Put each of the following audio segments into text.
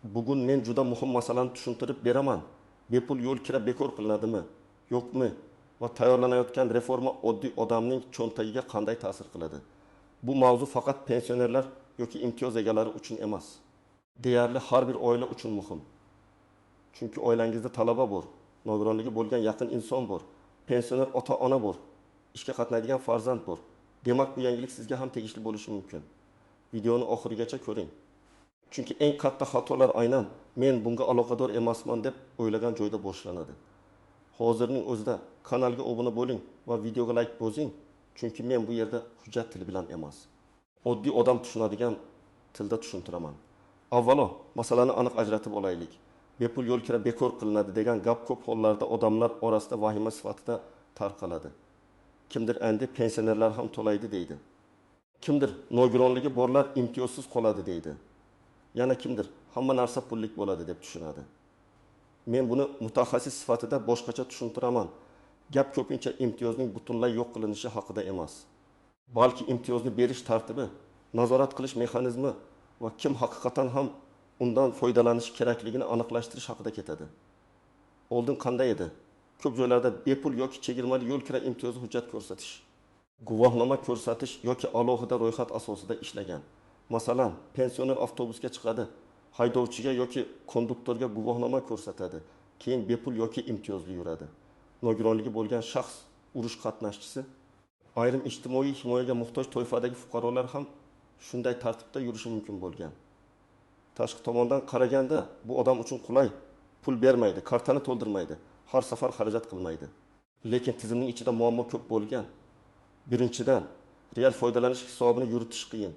Bugun men juda muhim masalani tushuntirib beraman. Bepul yo'l kira bekor qilinadimi, yo'qmi va tayyorlanayotgan reforma oddiy odamning cho'ntagiga qanday ta'sir qiladi? Bu mavzu faqat pensionerlar yoki imtiyoz egalari uchun emas. Deyarli har bir oila uchun muhim. Chunki oilangizda talaba bor, nogironligi bo'lgan yaqin inson bor, pensioner ota-ona bor, ishga qatnaydigan farzand bor. Demak, bu yangilik sizga ham tegishli bo'lishi mumkin. Videoni oxirigacha ko'ring. Chunki eng katta xatolar aynan men bunga aloqador emasman deb o'ylagan joyda boshlanadi. Hozirning o'zida kanalga obuna bo'ling va videoga like bosing, chunki men bu yerda hujjat tili bilan emas, oddiy odam tushunadigan tilda tushuntiraman. Avvalo, masalani aniq ajratib olaylik. Bepul yo'l kira bekor qilinadi degan gap ko'p hollarda odamlar orasida vahima sifatida tarqaladi. Kimdir endi pensionerlar ham to'laydi deydi. Kimdir nogironligi borlar imtiyozsiz qoladi deydi. Yana kimdir hamma narsa pullik bo'ladi deb tushunadi. Men buni mutaxassis sifatida boshqacha tushuntiraman. Gap ko'pincha imtiyozning butunlay yo'q qilinishi haqida emas. Balki imtiyozni berish tartibi, nazorat qilish mexanizmi va kim haqiqatan ham undan foydalanish kerakligini aniqlashtirish haqida ketadi. Oldin qanday edi? Ko'p joylarda bepul yoki chegirmali yo'l kira imtiyozi hujjat ko'rsatish, guvohnoma ko'rsatish yoki alohida ro'yxat asosida ishlagan. Masalan, pensioner avtobusga chiqadi, haydovchiga yoki konduktorga guvohnoma ko'rsatadi, keyin bepul yoki imtiyozli yuradi. Nogironligi bo'lgan shaxs, urush qatnashchisi, ayrim ijtimoiy himoyaga muhtoj toifadagi fuqarolar ham shunday tartibda yurishi mumkin bo'lgan. Tashqi tomondan qaraganda bu odam uchun qulay, pul bermaydi, kartani to'ldirmaydi, har safar xarajat qilmaydi. Lekin tizimning ichida muammo ko'p bo'lgan. Birinchidan, real foydalanish hisobini yuritish qiyin.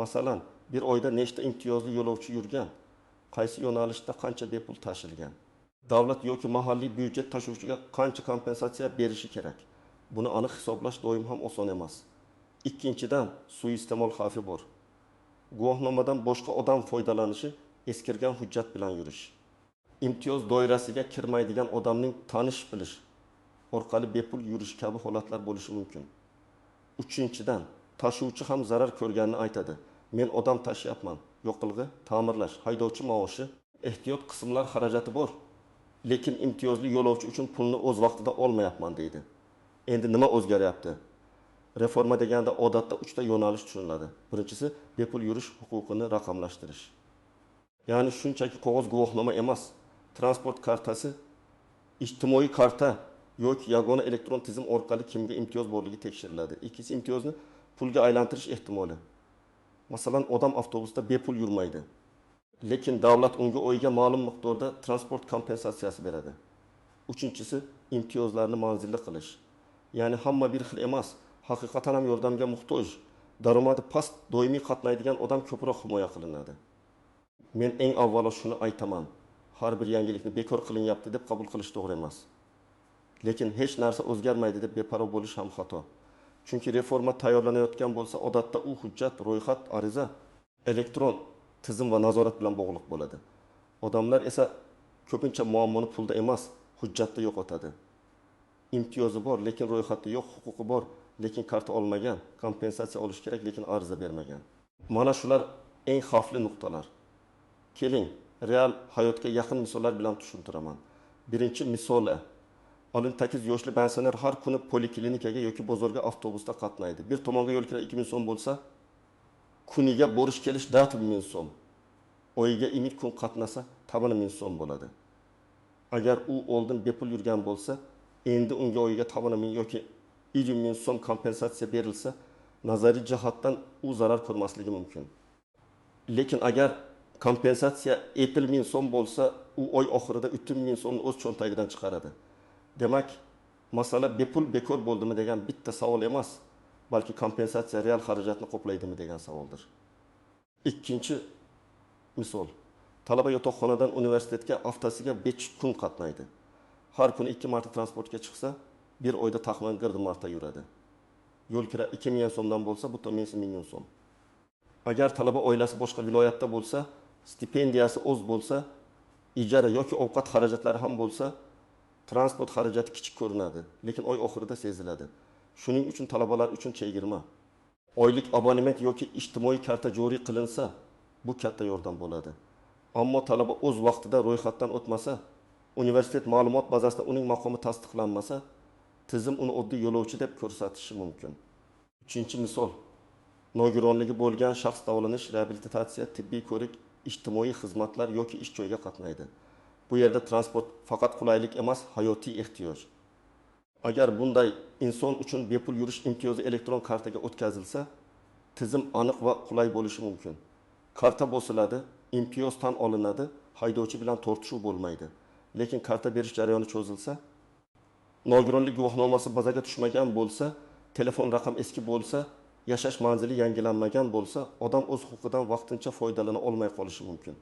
Masalan, bir oyda nechta imtiyozli yo'lovchi yurgan, qaysi yo'nalishda qancha bepul tashilgan, davlat yoki mahalliy byudjet tashuvchiga qancha kompensatsiya berishi kerak. Buni aniq hisoblash doim ham oson emas. Ikkinchidan, suiiste'mol xavfi bor. Guvohnomadan boshqa odam foydalanishi, eskirgan hujjat bilan yurish. Imtiyoz doirasiga kirmaydigan odamning tanish bilish orqali bepul yurish kabi holatlar bo'lishi mumkin. Uchinchidan, tashuvchi ham zarar ko'rganini aytadi. Men odam tashyapman, yo'qilg'i, ta'mirlash, haydovchi maoshi, ehtiyot qismlar xarajati bor. Lekin imtiyozli yo'lovchi uchun pulni o'z vaqtida olmayapman deydi. Endi nima o'zgaryapti? Reforma deganda odatda 3 ta yo'nalish tushuniladi. Birinchisi bepul yurish huquqini raqamlashtirish. Ya'ni shunchaki qog'oz guvohnoma emas, transport kartasi, ijtimoiy karta yoki yagona elektron tizim orqali kimga imtiyoz borligi tekshiriladi. Ikkinchisi imtiyozni pulga aylantirish ehtimoli. Masalan, odam avtobusda bepul yurmaydi. Lekin davlat unga oyga ma'lum miqdorda transport kompensatsiyasi beradi. Uchinchisi imtiyozlarni manzilli qilish. Ya'ni hamma bir xil emas, haqiqatan ham yordamga muhtoj, daromadi past doimiy qatnaydigan odam ko'proq himoya qilinadi. Men eng avvalo shuni aytaman. Har bir yangilikni bekor qilinyapti deb qabul qilish to'g'ri emas. Lekin hech narsa o'zgarmaydi deb beparvo bo'lish ham xato. Chunki reforma tayyorlanayotgan bo'lsa, odatda u hujjat, ro'yxat, ariza, elektron tizim va nazorat bilan bog'liq bo'ladi. Odamlar esa ko'pincha muammoni pulda emas, hujjatda yo'qotadi. Imtiyozi bor, lekin ro'yxatda yo'q, huquqi bor, lekin karta olmagan, kompensatsiya olish kerak, lekin ariza bermagan. Mana shular eng xavfli nuqtalar. Keling, real hayotga yaqin misollar bilan tushuntiraman. Birinchi misol: Olin 8 yoshli pensioner har kuni poliklinikaga yoki bozorga avtobusda qatnaydi. Bir tomonga yo'l kira 2000 so'm bo'lsa, kuniga borish kelish 4000 so'm. Oyiga 2 kun qatnasa 1000 so'm bo'ladi. Agar u oldin bepul yurgan bo'lsa, endi unga oyiga 1000 yoki 2000 so'm kompensatsiya berilsa, nazariy jihatdan u zarar ko'rmasligi mumkin. Lekin agar kompensatsiya 7000 so'm bo'lsa, u oy oxirida 3000 so'mni o'z cho'ntagidan chiqaradi. Demak, masala bepul bekor bo'ldimi degan bitta savol emas, balki kompensatsiya real xarajatni qoplaydimi degan savoldir. Ikkinchi misol: talaba yotoqxonadan universitetga haftasiga 5 kun qatnaydi. Har kuni 2 marta transportga chiqsa, bir oyda taxminan 40 marta yuradi. Yo'l kira 2000 so'mdan bo'lsa, bu to'g'ri 1000 so'm. Agar talaba oilasi boshqa viloyatda bo'lsa, stipendiyasi o'z bo'lsa, ijara yoki ovqat xarajatlari ham bo'lsa, transport xarajati kichik ko'rinadi, lekin oy oxirida seziladi. Shuning uchun talabalar uchun chegirma, oylik abonement yoki ijtimoiy karta joriy qilinsa, bu katta yordam bo'ladi. Ammo talaba o'z vaqtida ro'yxatdan o'tmasa, universitet ma'lumot bazasida uning maqomi tasdiqlanmasa, tizim uni oddiy yo'lovchi deb ko'rsatishi mumkin. Uchinchi misol, nogironligi bo'lgan shaxs davolanish, reabilitatsiya, tibbiy ko'rik, ijtimoiy xizmatlar yoki ish joyiga qatnaydi. Bu yerda transport faqat qulaylik emas, hayotiy ehtiyoj. Agar bunday inson uchun bepul yurish imtiyozi elektron kartaga o'tkazilsa, tizim aniq va qulay bo'lishi mumkin. Karta bosiladi, imtiyoz tan olinadi, haydovchi bilan tortishuv bo'lmaydi. Lekin karta berish jarayoni cho'zilsa, nogironlik guvohnomasi bazaga tushmagan bo'lsa, telefon raqam eski bo'lsa, yashash manzili yangilanmagan bo'lsa, odam o'z huquqidan vaqtincha foydalana olmay qolishi mumkin.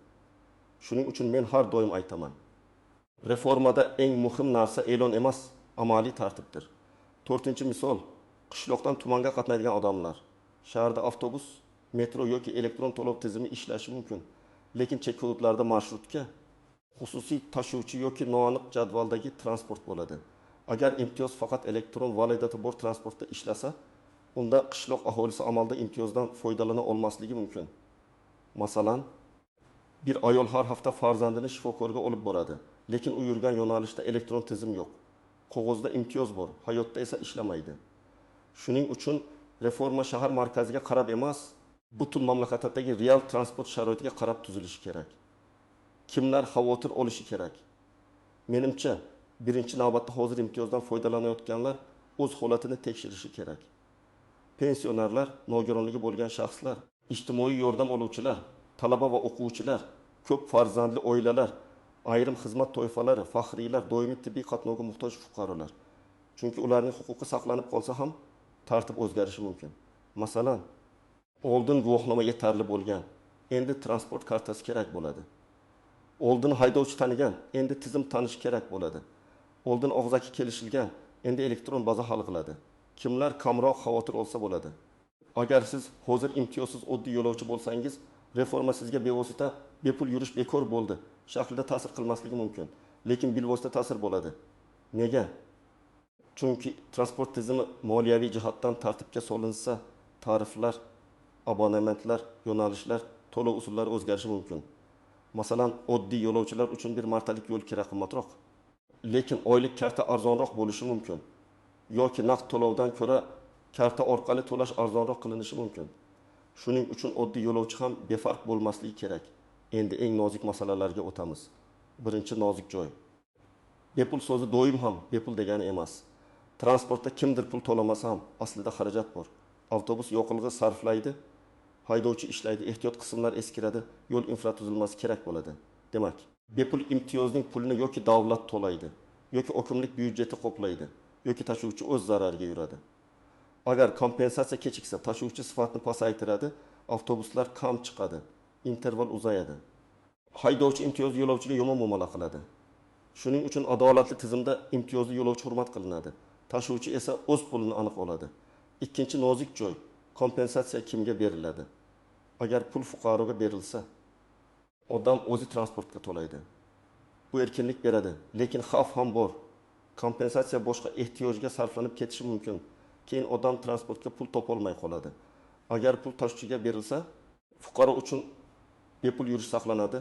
Shuning uchun men har doim aytaman. Reformada eng muhim narsa e'lon emas, amaliy tartibdir. 4-misol, qishloqdan tumanga qatnaydigan odamlar. Shaharda avtobus, metro yoki elektron to'lov tizimi ishlashi mumkin. Lekin chekka hududlarda marshrutga, xususiy tashuvchi yoki noaniq jadvaldagi transport bo'ladi. Agar imtiyoz faqat elektron validati bor transportda ishlasa, unda qishloq aholisi amalda imtiyozdan foydalana olmasligi mumkin. Masalan, bir ayol har hafta farzandini shifokorga olib boradi, lekin u yurgan yo'nalishda elektron tizim yo'q. Qog'ozda imtiyoz bor, hayotda esa ishlamaydi. Shuning uchun reforma shahar markaziga qarab emas, butun mamlakatdagi real transport sharoitiga qarab tuzilishi kerak. Kimlar xavotir olishi kerak? Menimcha, birinchi navbatda hozir imtiyozdan foydalanayotganlar o'z holatini tekshirishi kerak. Pensionerlar, nogironligi bo'lgan shaxslar, ijtimoiy yordam oluvchilar, talaba va o'quvchilar, ko'p farzandli oilalar, ayrim xizmat toifalari, faxriylar, doimiy tibbiy qatnovga muhtoj fuqarolar. Chunki ularning huquqi saqlanib qolsa ham tartib o'zgarishi mumkin. Masalan, oldin guvohnoma yetarli bo'lgan, endi transport kartasi kerak bo'ladi. Oldin haydovchi tanigan, endi tizim tanish kerak bo'ladi. Oldin og'zaki kelishilgan, endi elektron baza hal qiladi. Kimlar kamroq xavotir olsa bo'ladi. Agar siz hozir imtiyozsiz oddiy yo'lovchi bo'lsangiz, reforma sizga bevosita bepul yurish bekor bo'ldi shaklida ta'sir qilmasligi mumkin. Lekin bilvosita ta'sir bo'ladi. Nega? Chunki transport tizimi moliyaviy jihatdan tartibga solinsa, tariflar, abonementlar, yo'nalishlar, to'lov usullari o'zgarishi mumkin. Masalan, oddiy yo'lovchilar uchun bir martalik yo'l kira qimmatroq, lekin oylik karta arzonroq bo'lishi mumkin. Yoki naqd to'lovdan ko'ra karta orqali to'lash arzonroq qilinishi mumkin. Shuning uchun oddiy yo'lovchi ham befarq bo'lmasligi kerak. Endi eng nozik masalalarga o'tamiz. Birinchi nozik joy. Bepul so'zi doim ham bepul degani emas. Transportda kimdir pul to'lamasa ham aslida xarajat bor. Avtobus yoqilg'i sarflaydi, haydovchi ishlaydi, ehtiyot qismlar eskiradi, yo'l infratuzilmasi kerak bo'ladi. Demak, bepul imtiyozning pulini yoki davlat to'laydi, yoki hokimlik byudjeti qoplaydi, yoki tashuvchi o'z zarariga yuradi. Agar kompensatsiya kechiksa, tashuvchi sifatini pasaytiradi, avtobuslar kam chiqadi, interval uzayadi. Haydovchi imtiyozli yo'lovchiga yomon muomala qiladi. Shuning uchun adolatli tizimda imtiyozli yo'lovchi hurmat qilinadi. Tashuvchi esa o'z pulini aniq oladi. Ikkinchi nozik joy, kompensatsiya kimga beriladi? Agar pul fuqaroga berilsa, odam o'zi transportga to'laydi. Bu erkinlik beradi, lekin xavf ham bor. Kompensatsiya boshqa ehtiyojga sarflanib ketishi mumkin. Keyin odam transportga pul topolmay qoladi. Agar pul tashuvchiga berilsa, fuqaro uchun bepul yurish saqlanadi,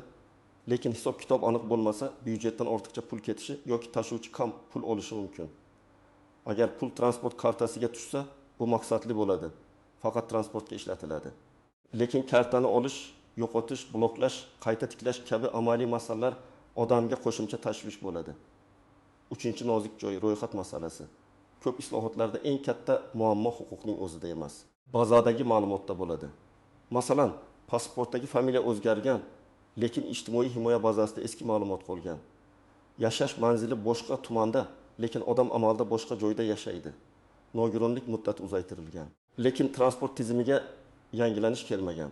lekin hisob-kitob aniq bo'lmasa, byudjetdan ortiqcha pul ketishi yoki tashuvchi kam pul olishi mumkin. Agar pul transport kartasiga tushsa, bu maqsadli bo'ladi. Faqat transportga ishlatiladi. Lekin kartani olish, yo'qotish, bloklash, qayta tiklash kabi amaliy masalalar odamga qo'shimcha tashvish bo'ladi. Uchinchi nozik joy, ro'yxat masalasi. Ko'p islohotlarda eng katta muammo huquqning o'zida emas, bazadagi ma'lumotda bo'ladi. Masalan, pasportdagi familiya o'zgargan, lekin ijtimoiy himoya bazasida eski ma'lumot qolgan. Yashash manzili boshqa tumanda, lekin odam amalda boshqa joyda yashaydi. Nogironlik muddati uzaytirilgan, lekin transport tizimiga yangilanish kelmagan.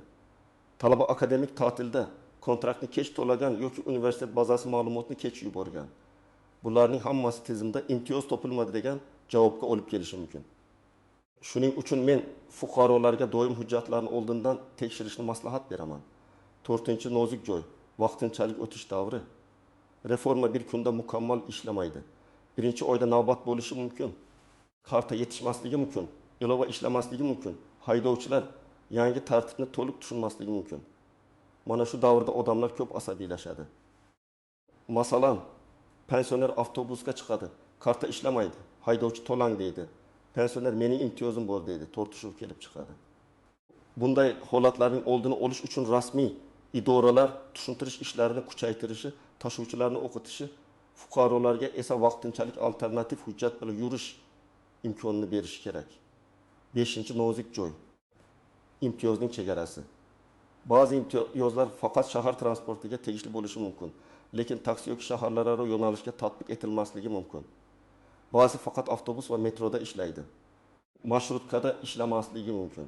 Talaba akademik ta'tilda kontraktni kech to'lagan yoki universitet bazasi ma'lumotni kech yuborgan. Bularning hammasi tizimda imtiyoz topilmadi degan javobga olib kelishi mumkin. Shuning uchun men fuqarolarga doim hujjatlarni oldindan tekshirishni maslahat beraman. 4-nozik joy, vaqtinchalik o'tish davri. Reforma bir kunda mukammal ishlamaydi. Birinchi oyda navbat bo'lishi mumkin. Karta yetishmasligi mumkin, ilova ishlamasligi mumkin. Haydovchilar yangi tartibni to'liq tushunmasligi mumkin. Mana shu davrda odamlar ko'p asabiylashadi. Masalan, pensioner avtobusga chiqadi, karta ishlamaydi, haydovchi to'lang deydi. Pensioner mening imtiyozim bor deydi, tortishuv kelib chiqadi. Bunday holatlarning oldini olish uchun rasmiy idoralar tushuntirish ishlarini kuchaytirishi, tashuvchilarni o'qitishi, fuqarolarga esa vaqtinchalik alternativ hujjat bilan yurish imkonini berish kerak. 5-nozik joy. Imtiyozning chegarasi. Ba'zi imtiyozlar faqat shahar transportiga tegishli bo'lishi mumkin, lekin taksi yoki shaharlararo yo'nalishga tatbiq etilmasligi mumkin. Ba'zi faqat avtobus va metroda ishlaydi. Marshrutkada ishlamasligi mumkin.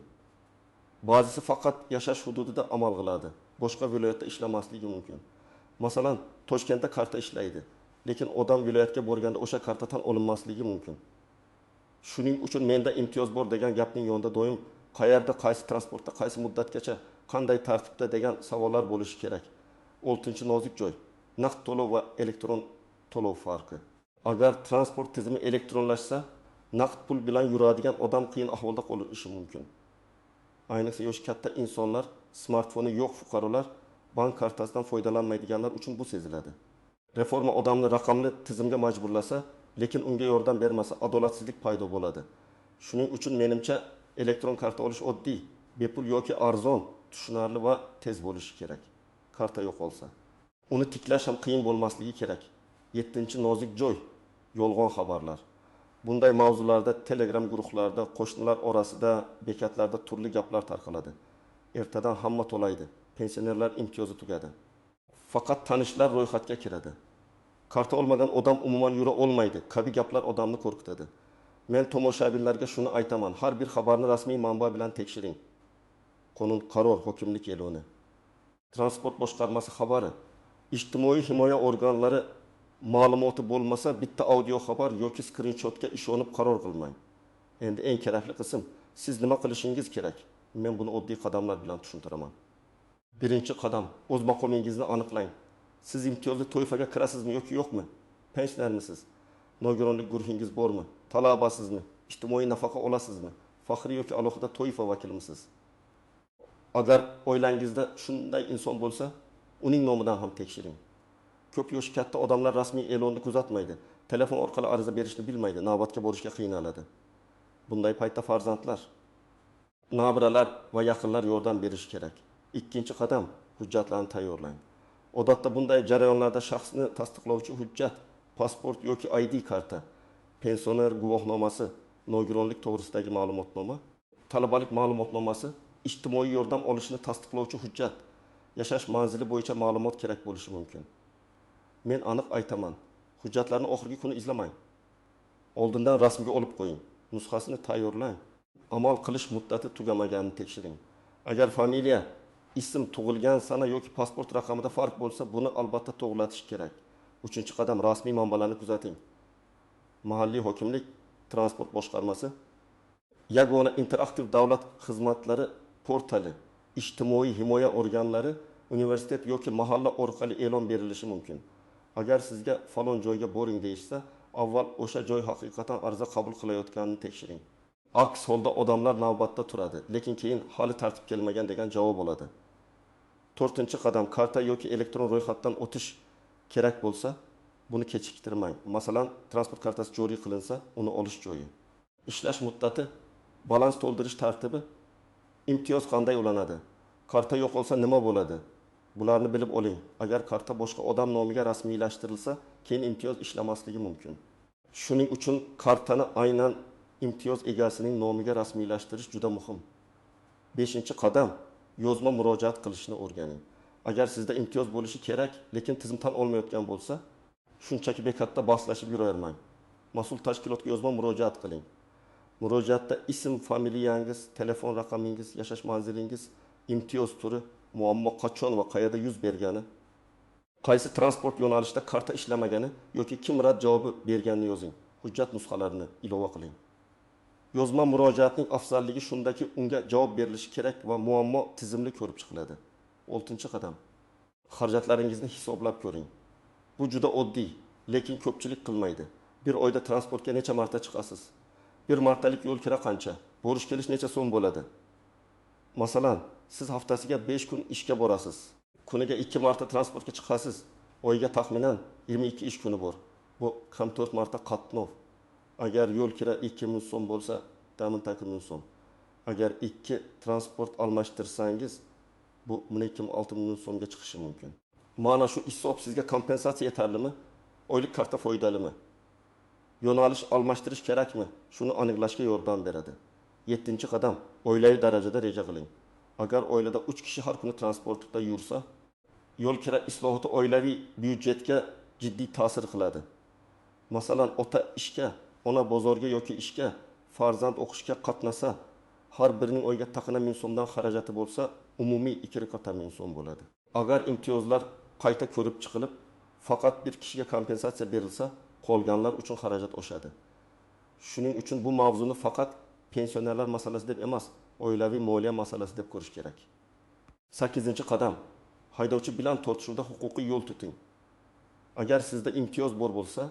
Ba'zisi faqat yashash hududida amal qiladi, boshqa viloyatda ishlamasligi mumkin. Masalan, Toshkentda karta ishlaydi, lekin odam viloyatga borganda o'sha karta tan olinmasligi mumkin. Shuning uchun menda imtiyoz bor degan gapning yonida doim qayerda, qaysi transportda, qaysi muddatgacha, qanday tartibda degan savollar bo'lishi kerak. 6-nozik joy. Naqd to'lov va elektron to'lov farqi. Agar transport tizimi elektronlashsa, naqd pul bilan yuradigan odam qiyin ahvolda qolishi mumkin. Ayniqsa yosh katta insonlar, smartfoni yo'q fuqarolar, bank kartasidan foydalanmaydiganlar uchun bu seziladi. Reforma odamni raqamli tizimga majburlasa, lekin unga yordam bermasa, adolatsizlik paydo bo'ladi. Shuning uchun menimcha elektron karta olish oddiy, bepul yoki arzon, tushunarli va tez bo'lishi kerak. Karta yo'qolsa, uni tiklash ham qiyin bo'lmasligi kerak. 7-nozik joy. Yolg'on xabarlar. Bunday mavzularda Telegram guruhlarida, qo'shnilar orasida, bekatlarda turli gaplar tarqaladi. Ertadan hamma to'laydi. Pensionerlar imtiyozi tugadi. Faqat tanishlar ro'yxatga kiradi. Karta olmagan odam umuman yura olmaydi. Kabi gaplar odamni qo'rqitadi. Men tomoshabinlarga shuni aytaman: har bir xabarni rasmiy manba bilan tekshiring. Qonun, qaror, hokimlik e'loni. Transport boshqarmasi xabari. Ijtimoiy himoya organlari ma'lumoti bo'lmasa, bitta audio xabar yoki skrinshotga ishonib qaror qilmang. Endi eng kerakli qism, siz nima qilishingiz kerak? Men buni oddiy qadamlar bilan tushuntiraman. Birinchi qadam, o'z maqomingizni aniqlang. Siz imtiyozli toifaga kirasizmi yoki yo'qmi? Pensionermisiz? Nogironlik guruhingiz bormi? Talabasizmi? Ijtimoiy nafaqa olasizmi? Faxriy yoki alohida toifa vakilimisiz? Agar oilangizda shunday inson bo'lsa, uning nomidan ham tekshiring. Ko'p yoshi katta odamlar rasmiy e'lonni kuzatmaydi. Telefon orqali ariza berishni bilmaydi, navbatga borishga qiynaladi. Bunday paytda farzandlar, nabiralar va yaqinlar yordam berishi kerak. Ikkinchi qadam, hujjatlarni tayyorlang. Odatda bunday jarayonlarda shaxsni tasdiqlovchi hujjat, pasport yoki ID karta, pensioner guvohnomasi, nogironlik to'g'risidagi ma'lumotnoma, talabalik ma'lumotnomasi, ijtimoiy yordam olishni tasdiqlovchi hujjat, yashash manzili bo'yicha ma'lumot kerak bo'lishi mumkin. Men aniq aytaman, hujjatlarni oxirgi kuni izlamang. Oldindan rasmga olib qo'ying, nusxasini tayyorlang. Amal qilish muddati tugamaganini tekshiring. Agar familiya, ism, tug'ilgan sana yoki pasport raqamida farq bo'lsa, buni albatta to'g'rilatish kerak. 3-qadam, rasmiy manbalarni kuzating. Mahalliy hokimlik, transport boshqarmasi, yagona interaktiv davlat xizmatlari portali, ijtimoiy himoya organlari, universitet yoki mahalla orqali e'lon berilishi mumkin. Agar sizga falon joyga boring deyishsa, avval o'sha joy haqiqatan ariza qabul qilayotganini tekshiring. Aks holda odamlar navbatda turadi, lekin keyin hali tartib kelmagan degan javob oladi. 4-qadam, karta yoki elektron ro'yxatdan o'tish kerak bo'lsa, buni kechiktirmang. Masalan, transport kartasi joriy qilinsa, uni olish joyi. Ishlash muddati, balans to'ldirish tartibi, imtiyoz qanday ulanadi? Karta yo'qolsa nima bo'ladi? Bularni bilib oling. Agar karta boshqa odam nomiga rasmiylashtirilsa, keyin imtiyoz ishlamasligi mumkin. Shuning uchun kartani aynan imtiyoz egasining nomiga rasmiylashtirish juda muhim. 5-qadam, yozma murojaat qilishni o'rganing. Agar sizda imtiyoz bo'lishi kerak, lekin tizim tan olmayotgan bo'lsa, shunchaki bekatda bahslashib yuravermang. Mas'ul tashkilotga yozma murojaat qiling. Murojaatda ism, familiyangiz, telefon raqamingiz, yashash manzilingiz, imtiyoz turi, muammo qachon va qayerda yuz bergani, qaysi transport yo'nalishida karta ishlamagani yoki kim rad javobi berganini yozing. Hujjat nusxalarini ilova qiling. Yozma murojaatning afzalligi shundaki, unga javob berilishi kerak va muammo tizimli ko'rib chiqiladi. 6-qadam. Xarajatlaringizni hisoblab ko'ring. Bu juda oddiy, lekin ko'pchilik qilmaydi. Bir oyda transportga necha marta chiqasiz? Bir martalik yo'l kira qancha? Borish kelish necha so'm bo'ladi? Masalan, siz haftasiga 5 kun ishga borasiz. kuniga 2 marta transportga chiqasiz. Oyga taxminan 22 ish kuni bor. Bu ham 4 marta qatnov. Agar yo'l kira 2000 so'm bo'lsa, ta'min ta'kid 1000 so'm. Agar 2 transport almashtirsangiz, bu 12-6000 so'mga chiqishi mumkin. Mana shu hisob sizga kompensatsiya yetarlimi? Oylik karta foydalimi? Yo'nalish almashtirish kerakmi? Shuni aniqlashga yordam beradi. 7-qadam, oilaviy darajada reja qiling. Agar oilada 3 kishi har kuni transportda yursa, yo'l kira islohoti oilaviy byudjetga jiddiy ta'sir qiladi. Masalan, ota ishga, ona bozorga yoki ishga, farzand o'qishga qatnasa, har birining oyiga taxminan 1000 so'mdan xarajati bo'lsa, umumiy 2 so'm bo'ladi. Agar imtiyozlar qayta ko'rib chiqilib, faqat bir kishiga kompensatsiya berilsa, qolganlar uchun xarajat oshadi. Shuning uchun bu mavzuni faqat pensionerlar masalasi deb emas, oilaviy moliya masalasi deb ko'rish kerak. 8-qadam. Haydovchi bilan tortishuvda huquqiy yo'l tuting. Agar sizda imtiyoz bor bo'lsa,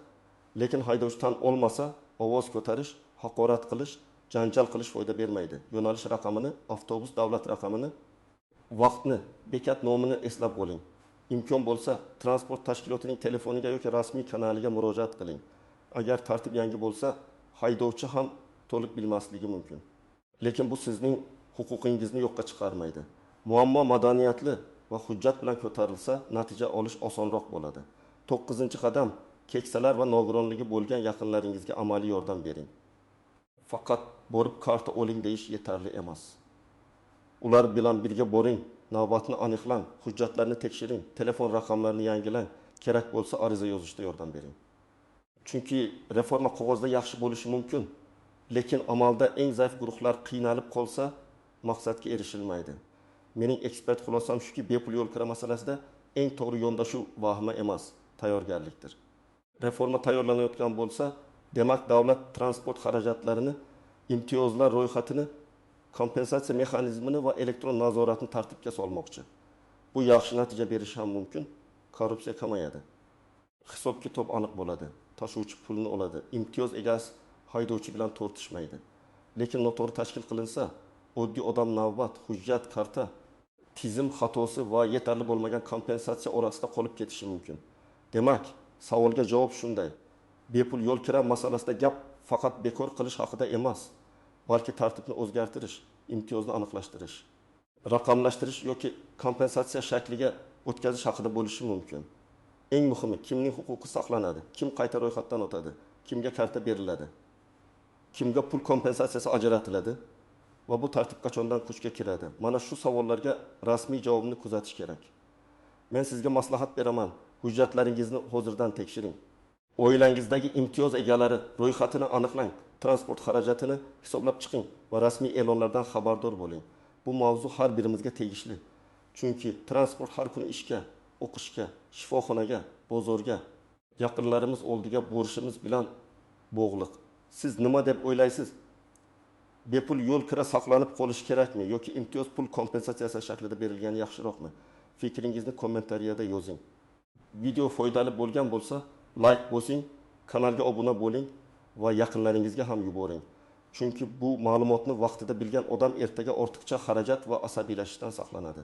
lekin haydovchi tan olmasa, ovoz ko'tarish, haqorat qilish, janjal qilish foyda bermaydi. Yo'nalish raqamini, avtobus davlat raqamini, vaqtni, bekat nomini eslab qo'ying. Imkon bo'lsa, transport tashkilotining telefoniga yoki rasmiy kanaliga murojaat qiling. Agar tartib yangi bo'lsa, haydovchi ham to'liq bilmasligi mumkin. Lekin bu sizning huquqingizni yo'qqa chiqarmaydi. Muammo madaniyatli va hujjat bilan ko'tarilsa, natija olish osonroq bo'ladi. 9-qadam, keksalar va nogironligi bo'lgan yaqinlaringizga amaliy yordam bering. Faqat borib karta oling deyish yetarli emas. Ular bilan birga boring, navbatni aniqlang, hujjatlarni tekshiring, telefon raqamlarini yangilang, kerak bo'lsa ariza yozishda yordam bering. Chunki reforma qog'ozda yaxshi bo'lishi mumkin, lekin amalda eng zaif guruhlar qiynalib qolsa, maqsadga erishilmaydi. Mening ekspert xulosam shuki, bepul yo'l kira masalasida eng to'g'ri yondashuv vahima emas, tayyorgarlikdir. Reforma tayyorlanayotgan bo'lsa, demak davlat transport xarajatlarini, imtiyozlar ro'yxatini, kompensatsiya mexanizmini va elektron nazoratni tartibga solmoqchi. Bu yaxshi natija berishi ham mumkin, korrupsiya kamayadi. Hisob-kitob aniq bo'ladi, tashuvchi pulni oladi, imtiyoz egasi haydovchi bilan tortishmaydi. Lekin noto'g'ri tashkil qilinsa, oddiy odam navbat, hujjat, karta, tizim xatosi va yetarli bo'lmagan kompensatsiya orasida qolib ketishi mumkin. Demak, savolga javob shunday. Bepul yo'l kira masalasida gap faqat bekor qilish haqida emas, balki tartibni o'zgartirish, imtiyozni aniqlashtirish, raqamlashtirish yoki kompensatsiya shakliga o'tkazish haqida bo'lishi mumkin. Eng muhimi, kimning huquqi saqlanadi, kim qayta ro'yxatdan o'tadi, kimga karta beriladi, kimga pul kompensatsiyasi ajratiladi va bu tartib qachondan kuchga kiradi. Mana shu savollarga rasmiy javobni kuzatish kerak. Men sizga maslahat beraman. Hujjatlaringizni hozirdan tekshiring. Oilangizdagi imtiyoz egalari ro'yxatini aniqlang, transport xarajatini hisoblab chiqing va rasmiy e'lonlardan xabardor bo'ling. Bu mavzu har birimizga tegishli. Chunki transport har kuni ishga, o'qishga, shifoxonaga, bozorga, yaqinlarimiz oldiga borishimiz bilan bog'liq. Siz nima deb o'ylaysiz? Bepul yo'l kira saqlanib qolishi kerakmi yoki imtiyoz pul kompensatsiyasi shaklida berilgani yaxshiroqmi? Fikringizni kommentariyada yozing. Video foydali bo'lgan bo'lsa, like bosing, kanalga obuna bo'ling va yaqinlaringizga ham yuboring. Chunki bu ma'lumotni vaqtida bilgan odam ertaga ortiqcha xarajat va asabiylashishdan saqlanadi.